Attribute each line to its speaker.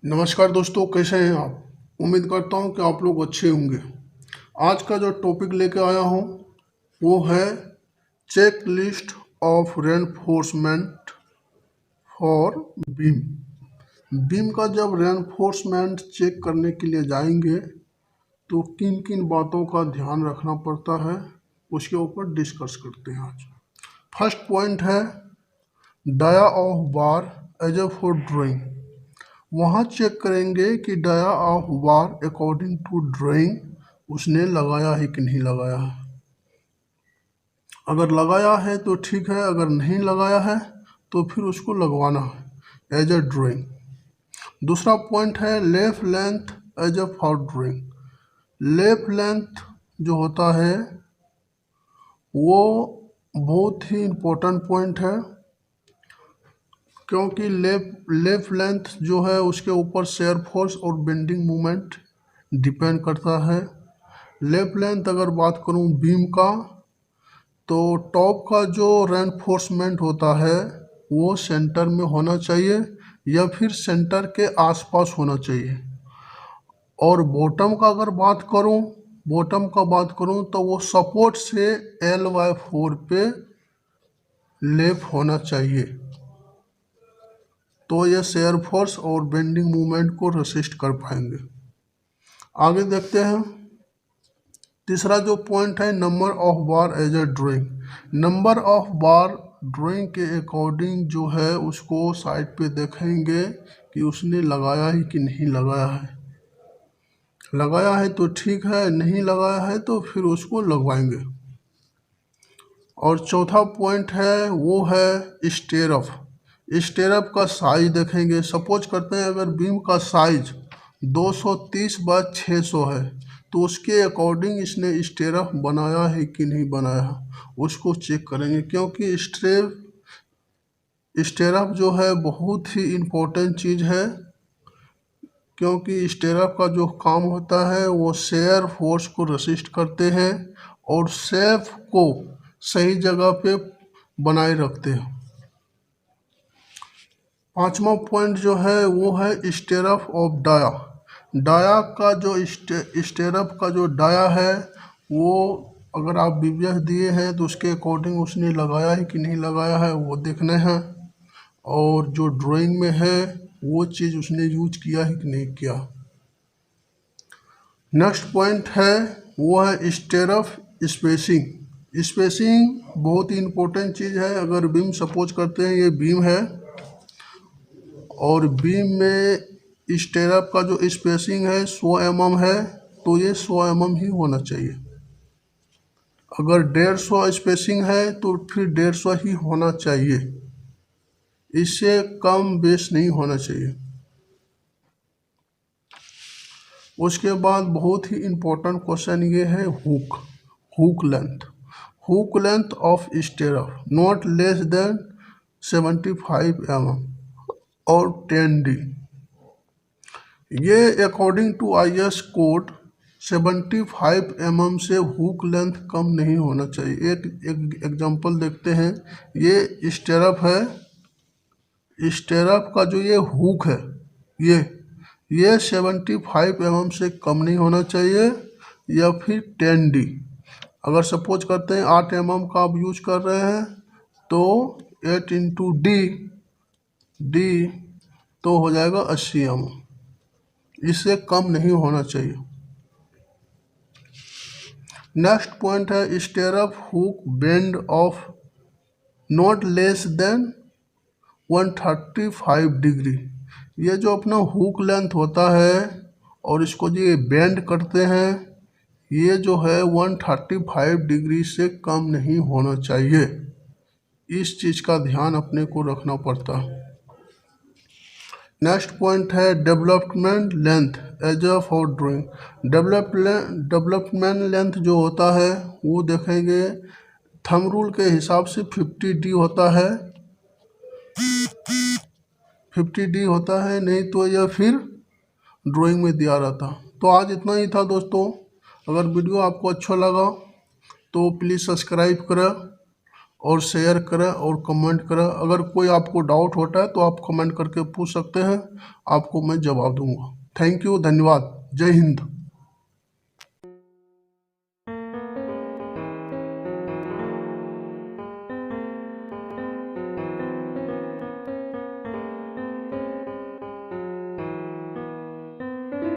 Speaker 1: नमस्कार दोस्तों, कैसे हैं आप। उम्मीद करता हूं कि आप लोग अच्छे होंगे। आज का जो टॉपिक लेके आया हूं वो है check list of reinforcement for beam. Beam का जब रेनफोर्समेंट चेक करने के लिए जाएंगे तो किन किन बातों का ध्यान रखना पड़ता है उसके ऊपर डिस्कस करते हैं आज। फर्स्ट पॉइंट है dia of bar as a for drawing. वहाँ चेक करेंगे कि dia of bar according to drawing उसने लगाया है कि नहीं लगाया है। अगर लगाया है तो ठीक है, अगर नहीं लगाया है तो फिर उसको लगवाना है एज ए ड्राइंग। दूसरा पॉइंट है left length as a for drawing. Left length जो होता है वो बहुत ही इम्पोर्टेंट पॉइंट है, क्योंकि लेफ्ट लेंथ जो है उसके ऊपर शेयर फोर्स और बेंडिंग मोमेंट डिपेंड करता है। लेफ्ट लेंथ अगर बात करूं बीम का, तो टॉप का जो रेनफोर्समेंट होता है वो सेंटर में होना चाहिए या फिर सेंटर के आसपास होना चाहिए। और बॉटम का बात करूं तो वो सपोर्ट से L/4 पे लेफ्ट होना चाहिए, तो ये शेयर फोर्स और बेंडिंग मूवमेंट को रेसिस्ट कर पाएंगे। आगे देखते हैं। तीसरा जो पॉइंट है number of bar as a drawing. Number of bar drawing के अकॉर्डिंग जो है उसको साइड पे देखेंगे कि उसने लगाया है कि नहीं लगाया है। लगाया है तो ठीक है, नहीं लगाया है तो फिर उसको लगवाएंगे। और चौथा पॉइंट है वो है स्टेरअप। स्टेरअप का साइज देखेंगे। सपोज करते हैं अगर बीम का साइज 230/600 है तो उसके अकॉर्डिंग इसने स्टेरअप बनाया है कि नहीं बनाया, उसको चेक करेंगे। क्योंकि स्टेरअप जो है बहुत ही इम्पोर्टेंट चीज़ है, क्योंकि स्टेरअप का जो काम होता है वो शेयर फोर्स को रेसिस्ट करते हैं और शेप को सही जगह पे बनाए रखते हैं। पांचवा पॉइंट जो है वो है स्टेरअप ऑफ डाया। डाया का जो स्टेरअप का जो डाया है वो अगर आप बीबीएस दिए हैं तो उसके अकॉर्डिंग उसने लगाया है कि नहीं लगाया है वो देखना है। और जो ड्राइंग में है वो चीज़ उसने यूज किया है कि नहीं किया। नेक्स्ट पॉइंट है वो है स्टेरअप स्पेसिंग। स्पेसिंग बहुत ही इम्पोर्टेंट चीज़ है। अगर बीम सपोज करते हैं ये बीम है और बीम में स्टेरअप का जो स्पेसिंग है 100 mm है तो ये 100 mm ही होना चाहिए। अगर 150 स्पेसिंग है तो फिर 150 ही होना चाहिए, इससे कम बेस नहीं होना चाहिए। उसके बाद बहुत ही इम्पोर्टेंट क्वेश्चन ये है hook length. Hook length of stirrup not less than 75 mm और 10D। ये according to IS code 75 mm से हुक लेंथ कम नहीं होना चाहिए। एक एग्जांपल देखते हैं। ये स्टेरअप है, स्टेरअप का जो ये हुक है ये 75 mm से कम नहीं होना चाहिए या फिर 10D। अगर सपोज करते हैं 8 mm का आप यूज कर रहे हैं तो 8 इंटू डी तो हो जाएगा 80 mm, इससे कम नहीं होना चाहिए। नेक्स्ट पॉइंट है stirrup hook bend of not less than 135 degree. ये जो अपना हुक लेंथ होता है और इसको जो ये बेंड करते हैं ये जो है 135 डिग्री से कम नहीं होना चाहिए। इस चीज़ का ध्यान अपने को रखना पड़ता है। नेक्स्ट पॉइंट है development length as a for drawing. Development length जो होता है वो देखेंगे थंब रूल के हिसाब से 50D होता है। 50D होता है, नहीं तो यह फिर ड्राइंग में दिया रहता। तो आज इतना ही था दोस्तों। अगर वीडियो आपको अच्छा लगा तो प्लीज़ सब्सक्राइब करें और शेयर करें और कमेंट करें। अगर कोई आपको डाउट होता है तो आप कमेंट करके पूछ सकते हैं, आपको मैं जवाब दूंगा। थैंक यू, धन्यवाद, जय हिंद।